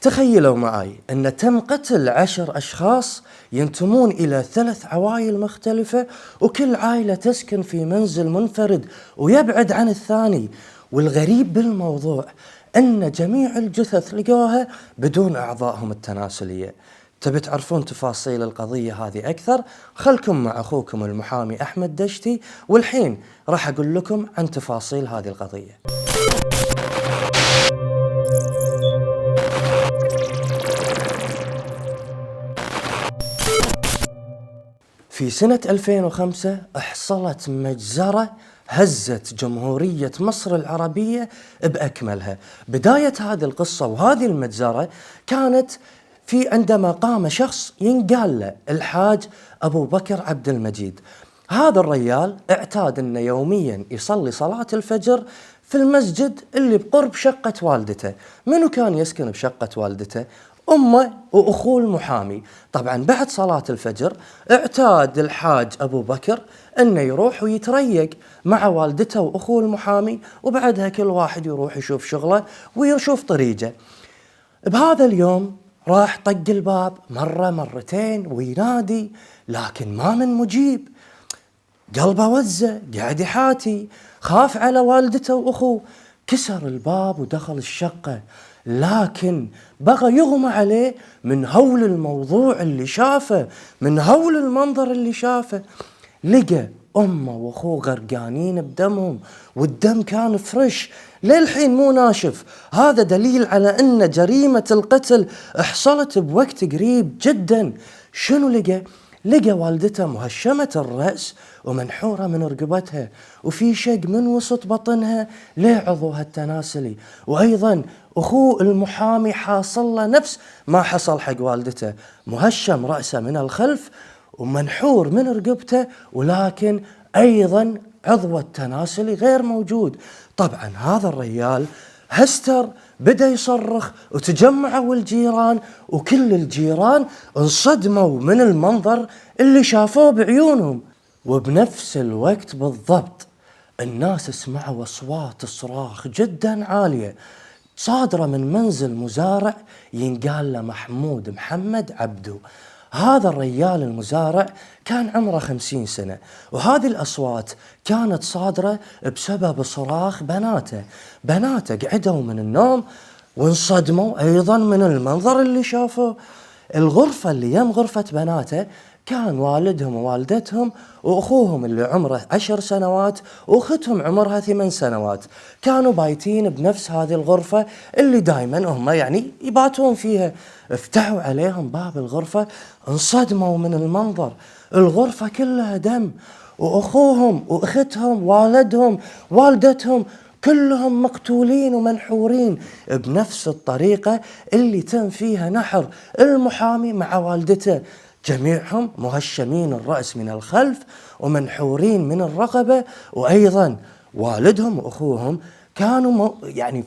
تخيلوا معي أن تم قتل 10 أشخاص ينتمون إلى 3 عوائل مختلفة، وكل عائلة تسكن في منزل منفرد ويبعد عن الثاني. والغريب بالموضوع أن جميع الجثث لقوها بدون أعضائهم التناسلية. تبي تعرفون تفاصيل القضية هذه أكثر؟ خلكم مع أخوكم المحامي أحمد دشتي، والحين راح أقول لكم عن تفاصيل هذه القضية. في سنة 2005 حصلت مجزرة هزت جمهورية مصر العربية بأكملها. بداية هذه القصة وهذه المجزرة كانت عندما قام شخص ينقال له الحاج أبو بكر عبد المجيد. هذا الرجال اعتاد أنه يوميا يصلي صلاة الفجر في المسجد اللي بقرب شقة والدته. منو كان يسكن بشقة والدته؟ أمه وأخوه المحامي. طبعا بعد صلاة الفجر اعتاد الحاج أبو بكر أنه يروح ويتريق مع والدته وأخوه المحامي، وبعدها كل واحد يروح يشوف شغله ويشوف طريقه. بهذا اليوم راح طق الباب مرة مرتين وينادي، لكن ما من مجيب. قلبه وزة، قاعد يحاتي، خاف على والدته وأخوه. كسر الباب ودخل الشقة، لكن بغى يغمى عليه من هول الموضوع اللي شافه، من هول المنظر اللي شافه. لقى أمه وأخوه غرقانين بدمهم، والدم كان فريش للحين مو ناشف. هذا دليل على أن جريمة القتل حصلت بوقت قريب جدا. شنو لقى؟ لقى والدته مهشمة الرأس ومنحورة من رقبتها، وفي شق من وسط بطنها لعضوها التناسلي. وأيضا أخوه المحامي حاصل له نفس ما حصل حق والدته، مهشم رأسه من الخلف ومنحور من رقبته، ولكن أيضا عضوه التناسلي غير موجود. طبعا هذا الرجال هستر، بدأ يصرخ وتجمعوا الجيران، وكل الجيران انصدموا من المنظر اللي شافوه بعيونهم. وبنفس الوقت بالضبط الناس سمعوا أصوات صراخ جدا عالية صادرة من منزل مزارع ينقال له محمود محمد عبدو. هذا الرجال المزارع كان عمره 50 سنة، وهذه الأصوات كانت صادرة بسبب صراخ بناته قعدوا من النوم وانصدموا أيضا من المنظر اللي شافوه. الغرفة اللي يم غرفة بناته كان والدهم ووالدتهم وأخوهم اللي عمره 10 سنوات وأختهم عمرها 8 سنوات، كانوا بايتين بنفس هذه الغرفة اللي دايما هم يباتون فيها. افتحوا عليهم باب الغرفة، انصدموا من المنظر. الغرفة كلها دم، وأخوهم وأختهم والدهم والدتهم كلهم مقتولين ومنحورين بنفس الطريقة اللي تم فيها نحر المحامي مع والدته. جميعهم مهشمين الرأس من الخلف ومنحورين من الرقبة، وأيضا والدهم وأخوهم كانوا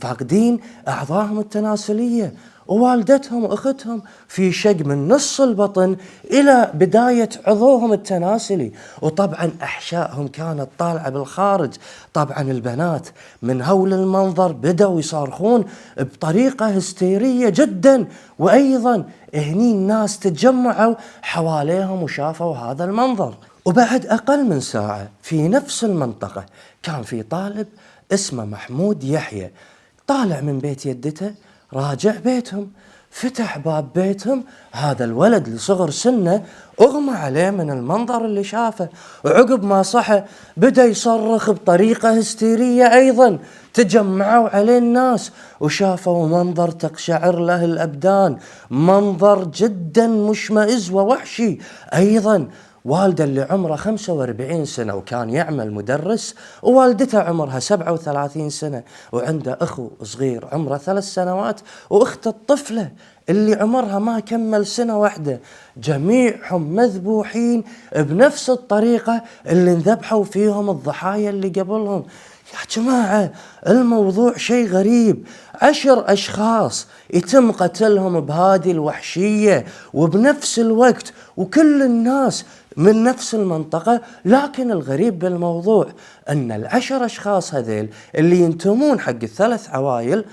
فاقدين أعضائهم التناسلية، ووالدتهم وأختهم في شق من نص البطن إلى بداية عضوهم التناسلي، وطبعا أحشائهم كانت طالعة بالخارج. طبعا البنات من هول المنظر بدأوا يصارخون بطريقة هستيرية جدا، وأيضا هني الناس تجمعوا حواليهم وشافوا هذا المنظر. وبعد أقل من ساعة في نفس المنطقة كان في طالب اسمه محمود يحيى طالع من بيت يدته راجع بيتهم. فتح باب بيتهم، هذا الولد لصغر سنه أغمى عليه من المنظر اللي شافه، وعقب ما صحى بدأ يصرخ بطريقة هستيرية. أيضا تجمعوا عليه الناس وشافوا منظر تقشعر له الأبدان، منظر جدا مشمئز ووحشي. أيضا والده اللي عمره 45 سنة وكان يعمل مدرس، ووالدته عمرها 37 سنة، وعنده أخو صغير عمره 3 سنوات، وأخت الطفلة اللي عمرها ما كمل سنة واحدة. جميعهم مذبوحين بنفس الطريقة اللي انذبحوا فيهم الضحايا اللي قبلهم. يا جماعة الموضوع شيء غريب، 10 أشخاص يتم قتلهم بهذه الوحشية وبنفس الوقت، وكل الناس من نفس المنطقة. لكن الغريب بالموضوع أن 10 أشخاص هذيل اللي ينتمون حق ال3 عوائل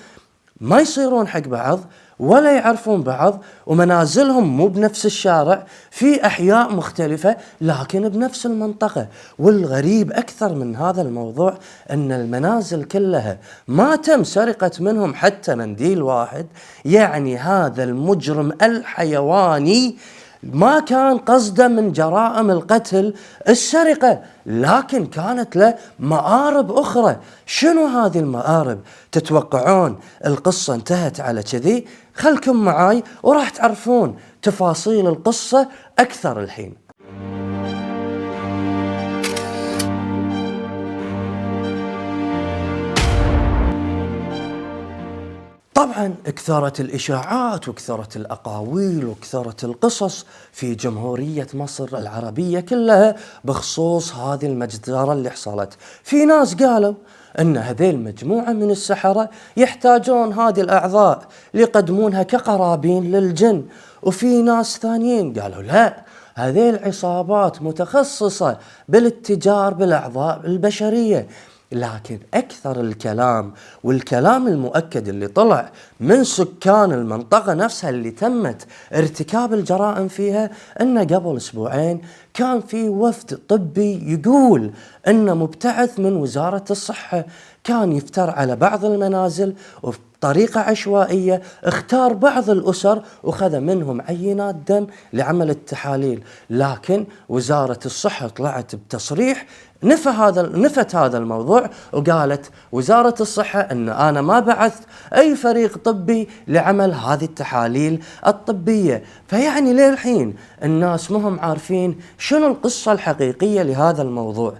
ما يصيرون حق بعض، ولا يعرفون بعض، ومنازلهم مو بنفس الشارع، في أحياء مختلفة لكن بنفس المنطقة. والغريب أكثر من هذا الموضوع أن المنازل كلها ما تم سرقة منهم حتى منديل واحد. يعني هذا المجرم الحيواني ما كان قصده من جرائم القتل السرقة، لكن كانت له مآرب أخرى. شنو هذه المآرب؟ تتوقعون القصة انتهت على كذي؟ خلكم معاي وراح تعرفون تفاصيل القصة أكثر الحين. طبعا كثرت الإشاعات وكثرت الأقاويل وكثرت القصص في جمهورية مصر العربية كلها بخصوص هذه المجزرة اللي حصلت. في ناس قالوا أن هذيل مجموعة من السحرة يحتاجون هذه الأعضاء ليقدمونها كقرابين للجن، وفي ناس ثانيين قالوا لا، هذه العصابات متخصصة بالاتجار بالأعضاء البشرية. لكن أكثر الكلام والكلام المؤكد اللي طلع من سكان المنطقة نفسها اللي تمت ارتكاب الجرائم فيها، أن قبل أسبوعين كان في وفد طبي يقول أنه مبتعث من وزارة الصحة، كان يفتر على بعض المنازل وبطريقة عشوائية اختار بعض الأسر وخذ منهم عينات دم لعمل التحاليل. لكن وزارة الصحة طلعت بتصريح نفت هذا الموضوع، وقالت وزارة الصحة أن أنا ما بعثت أي فريق طبي لعمل هذه التحاليل الطبية. فيعني للحين الناس مهم عارفين شنو القصة الحقيقية لهذا الموضوع.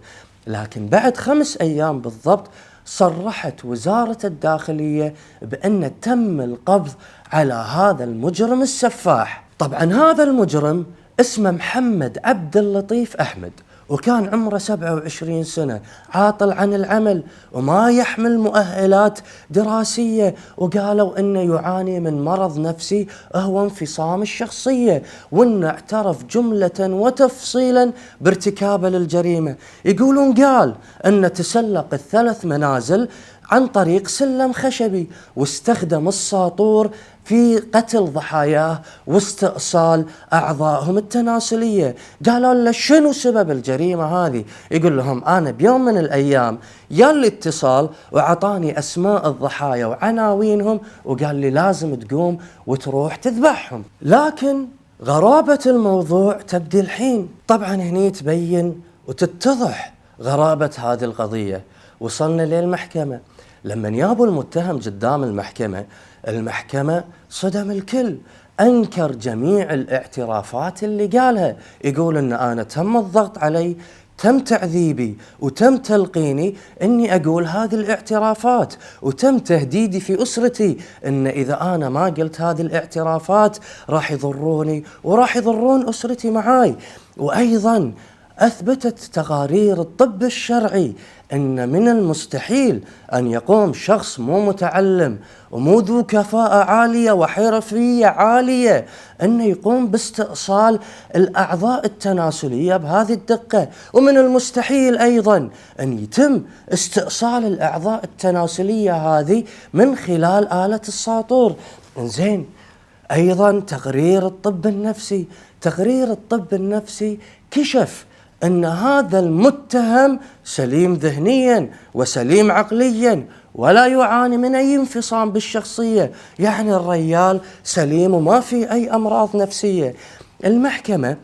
لكن بعد 5 أيام بالضبط صرحت وزارة الداخلية بأن تم القبض على هذا المجرم السفاح. طبعا هذا المجرم اسمه محمد عبد اللطيف أحمد، وكان عمره 27 سنة، عاطل عن العمل وما يحمل مؤهلات دراسية، وقالوا انه يعاني من مرض نفسي هو انفصام الشخصية، وانه اعترف جملة وتفصيلا بارتكابه للجريمة. يقولون قال انه تسلق ال3 منازل عن طريق سلم خشبي، واستخدم الساطور في قتل ضحاياه واستئصال أعضائهم التناسلية. قالوا له شنو سبب الجريمة هذه؟ يقول لهم أنا بيوم من الأيام يالي اتصال وعطاني أسماء الضحايا وعناوينهم، وقال لي لازم تقوم وتروح تذبحهم. لكن غرابة الموضوع تبدي الحين. طبعا هني تبين وتتضح غرابة هذه القضية. وصلنا للمحكمة، لما يابوا المتهم قدام المحكمة صدم الكل، أنكر جميع الاعترافات اللي قالها. يقول أن أنا تم الضغط علي، تم تعذيبي وتم تلقيني أني أقول هذه الاعترافات، وتم تهديدي في أسرتي أن إذا أنا ما قلت هذه الاعترافات راح يضروني وراح يضرون أسرتي معاي. وأيضا أثبتت تقارير الطب الشرعي أن من المستحيل أن يقوم شخص مو متعلم ومو ذو كفاءة عالية وحرفية عالية أن يقوم باستئصال الأعضاء التناسلية بهذه الدقة. ومن المستحيل أيضا أن يتم استئصال الأعضاء التناسلية هذه من خلال آلة الساطور. إنزين، أيضا تقرير الطب النفسي كشف أن هذا المتهم سليم ذهنيا وسليم عقليا ولا يعاني من أي انفصام بالشخصية. يعني الرجال سليم وما في أي أمراض نفسية. المحكمة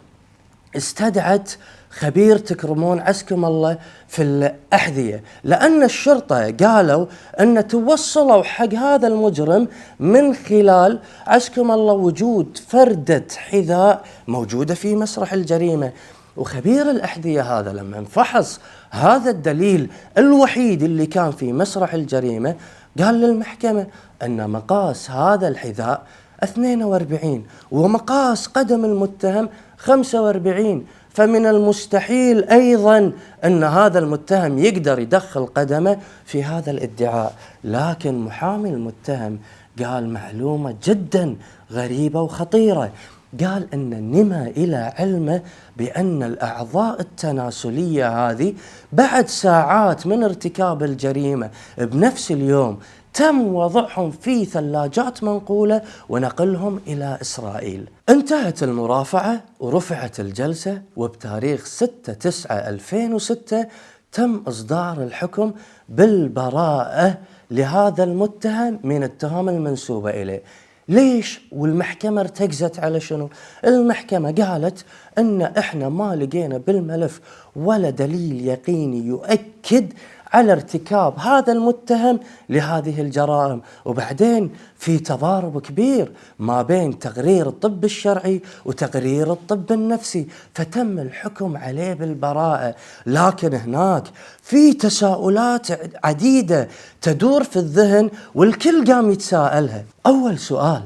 استدعت خبير تكرمون عسكم الله في الأحذية، لأن الشرطة قالوا أن توصلوا حق هذا المجرم من خلال عسكم الله وجود فردة حذاء موجودة في مسرح الجريمة. وخبير الأحذية هذا لما فحص هذا الدليل الوحيد اللي كان في مسرح الجريمة، قال للمحكمة أن مقاس هذا الحذاء 42 ومقاس قدم المتهم 45، فمن المستحيل أيضا أن هذا المتهم يقدر يدخل قدمه في هذا الادعاء. لكن محامي المتهم قال معلومة جدا غريبة وخطيرة، قال أن نما إلى علمه بأن الأعضاء التناسلية هذه بعد ساعات من ارتكاب الجريمة بنفس اليوم تم وضعهم في ثلاجات منقولة ونقلهم إلى إسرائيل. انتهت المرافعة ورفعت الجلسة، وبتاريخ 6/9/2006 تم إصدار الحكم بالبراءة لهذا المتهم من التهم المنسوبة إليه. ليش؟ والمحكمة ارتكزت على شنو؟ المحكمة قالت ان احنا ما لقينا بالملف ولا دليل يقيني يؤكد على ارتكاب هذا المتهم لهذه الجرائم، وبعدين في تضارب كبير ما بين تقرير الطب الشرعي وتقرير الطب النفسي، فتم الحكم عليه بالبراءة. لكن هناك في تساؤلات عديدة تدور في الذهن والكل قام يتساءلها. أول سؤال،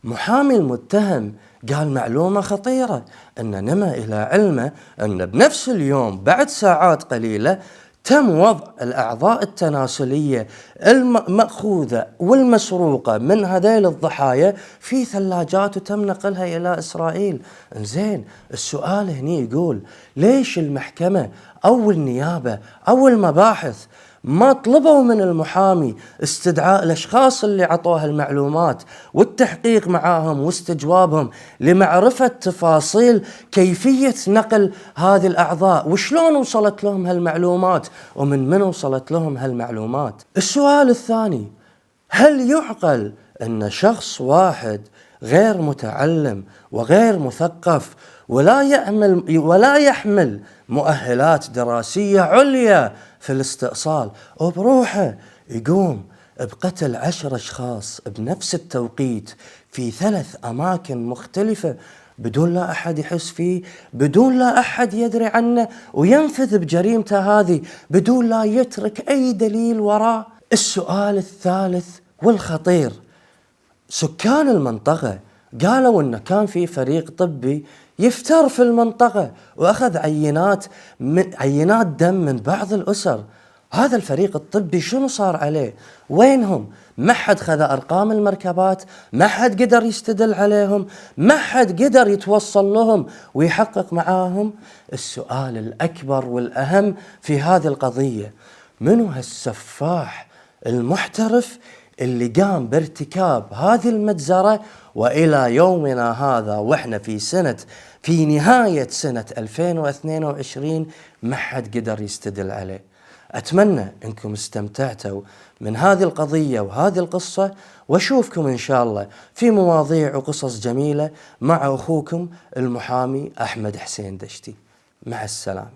محامي المتهم قال معلومة خطيرة، أن نما إلى علمه أن بنفس اليوم بعد ساعات قليلة تم وضع الأعضاء التناسلية المأخوذة والمسروقة من هذيل الضحايا في ثلاجات وتم نقلها إلى إسرائيل. إنزين، السؤال هني يقول ليش المحكمة أو النيابة أو المباحث ما طلبوا من المحامي استدعاء الأشخاص اللي عطوها المعلومات والتحقيق معاهم واستجوابهم لمعرفة تفاصيل كيفية نقل هذه الأعضاء وشلون وصلت لهم هالمعلومات ومن من وصلت لهم هالمعلومات؟ السؤال الثاني، هل يعقل أن شخص واحد غير متعلم وغير مثقف ولا يحمل مؤهلات دراسية عليا في الاستئصال وبروحه يقوم بقتل 10 أشخاص بنفس التوقيت في 3 أماكن مختلفة بدون لا أحد يحس فيه، بدون لا أحد يدري عنه، وينفذ بجريمته هذه بدون لا يترك أي دليل وراء؟ السؤال الثالث والخطير، سكان المنطقة قالوا إن كان في فريق طبي يفتر في المنطقة وأخذ عينات دم من بعض الأسر. هذا الفريق الطبي شنو صار عليه؟ وينهم؟ ما حد خذ أرقام المركبات، ما حد قدر يستدل عليهم، ما حد قدر يتوصل لهم ويحقق معاهم. السؤال الأكبر والأهم في هذه القضية، منو هالسفاح المحترف اللي قام بارتكاب هذه المجزرة وإلى يومنا هذا وإحنا في نهاية سنة 2022 ما حد قدر يستدل عليه؟ أتمنى أنكم استمتعتوا من هذه القضية وهذه القصة، وأشوفكم إن شاء الله في مواضيع وقصص جميلة مع أخوكم المحامي أحمد حسين دشتي. مع السلامة.